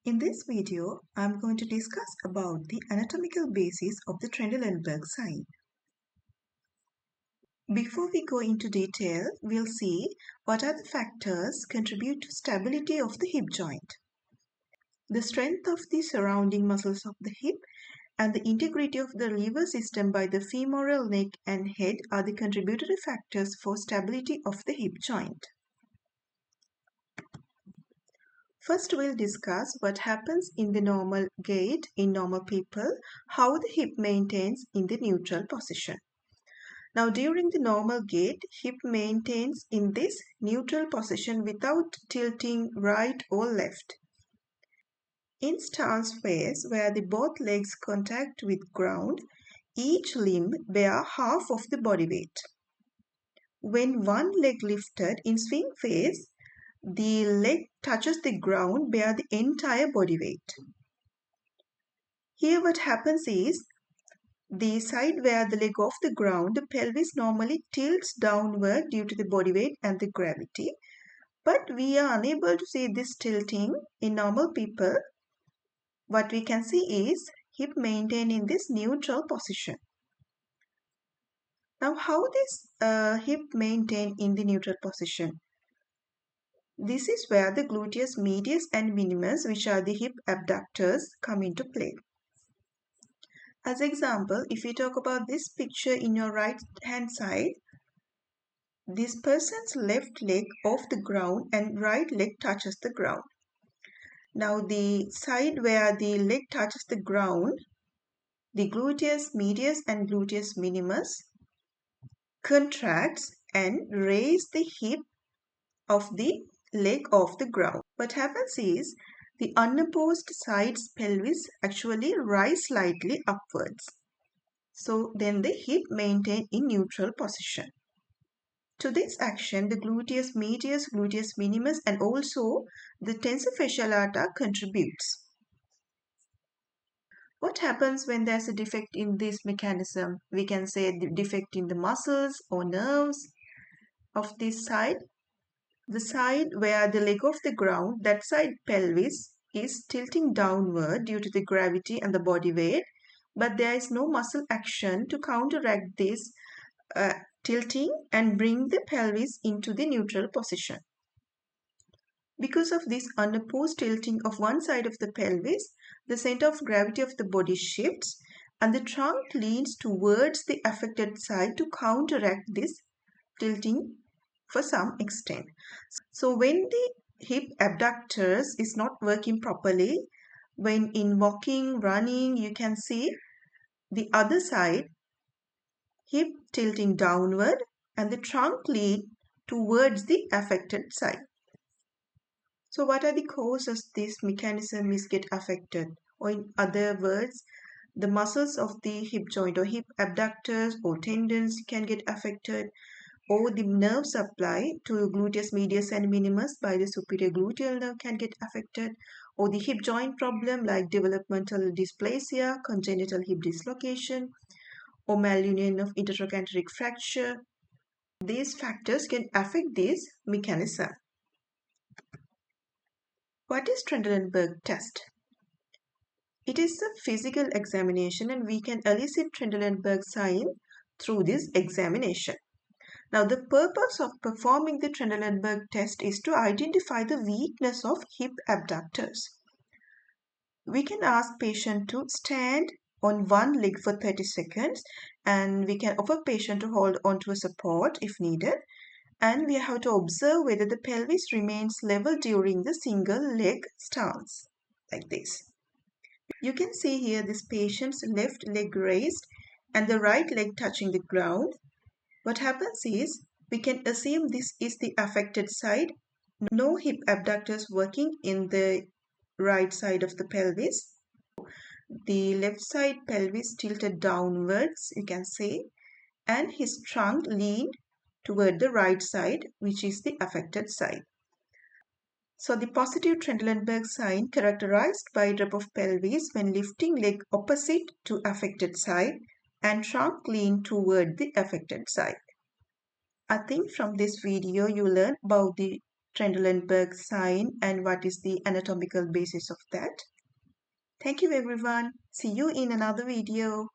In this video, I am going to discuss about the anatomical basis of the Trendelenburg sign. Before we go into detail, we'll see what are the factors contribute to stability of the hip joint. The strength of the surrounding muscles of the hip and the integrity of the lever system by the femoral neck and head are the contributory factors for stability of the hip joint. First, we'll discuss what happens in the normal gait in normal people, how the hip maintains in the neutral position. Now, during the normal gait, hip maintains in this neutral position without tilting right or left. In stance phase, where the both legs contact with ground, each limb bear half of the body weight. When one leg lifted in swing phase, the leg touches the ground, bear the entire body weight. Here what happens is, the side where the leg off the ground, the pelvis normally tilts downward due to the body weight and the gravity. But we are unable to see this tilting in normal people. What we can see is hip maintained in this neutral position. Now, how this hip maintained in the neutral position? This is where the gluteus medius and minimus, which are the hip abductors, come into play. As example, if we talk about this picture in your right hand side, this person's left leg off the ground and right leg touches the ground. Now the side where the leg touches the ground, the gluteus medius and gluteus minimus contracts and raise the hip of the leg off the ground. What happens is the unopposed side's pelvis actually rise slightly upwards. So then the hip maintain in neutral position. To this action, the gluteus medius, gluteus minimus and also the tensor fasciae lata contributes. What happens when there's a defect in this mechanism? We can say the defect in the muscles or nerves of this side. The side where the leg off the ground, that side pelvis is tilting downward due to the gravity and the body weight, but there is no muscle action to counteract this tilting and bring the pelvis into the neutral position. Because of this unopposed tilting of one side of the pelvis, the center of gravity of the body shifts and the trunk leans towards the affected side to counteract this tilting for some extent. So when the hip abductors is not working properly, when in walking, running, you can see the other side hip tilting downward and the trunk lean towards the affected side. So what are the causes this mechanism is get affected? Or in other words, the muscles of the hip joint or hip abductors or tendons can get affected, or the nerve supply to gluteus medius and minimus by the superior gluteal nerve can get affected, or the hip joint problem like developmental dysplasia, congenital hip dislocation, or malunion of intertrochanteric fracture. These factors can affect this mechanism. What is Trendelenburg test? It is a physical examination and we can elicit Trendelenburg sign through this examination. Now, the purpose of performing the Trendelenburg test is to identify the weakness of hip abductors. We can ask patient to stand on one leg for 30 seconds and we can offer patient to hold onto a support if needed, and we have to observe whether the pelvis remains level during the single leg stance, like this. You can see here this patient's left leg raised and the right leg touching the ground. What happens is, we can assume this is the affected side. No hip abductors working in the right side of the pelvis. The left side pelvis tilted downwards, you can see, and his trunk leaned toward the right side, which is the affected side. So the positive Trendelenburg sign characterized by drop of pelvis when lifting leg opposite to affected side and trunk lean toward the affected side. I think from this video you learn about the Trendelenburg sign and what is the anatomical basis of that. Thank you everyone. See you in another video.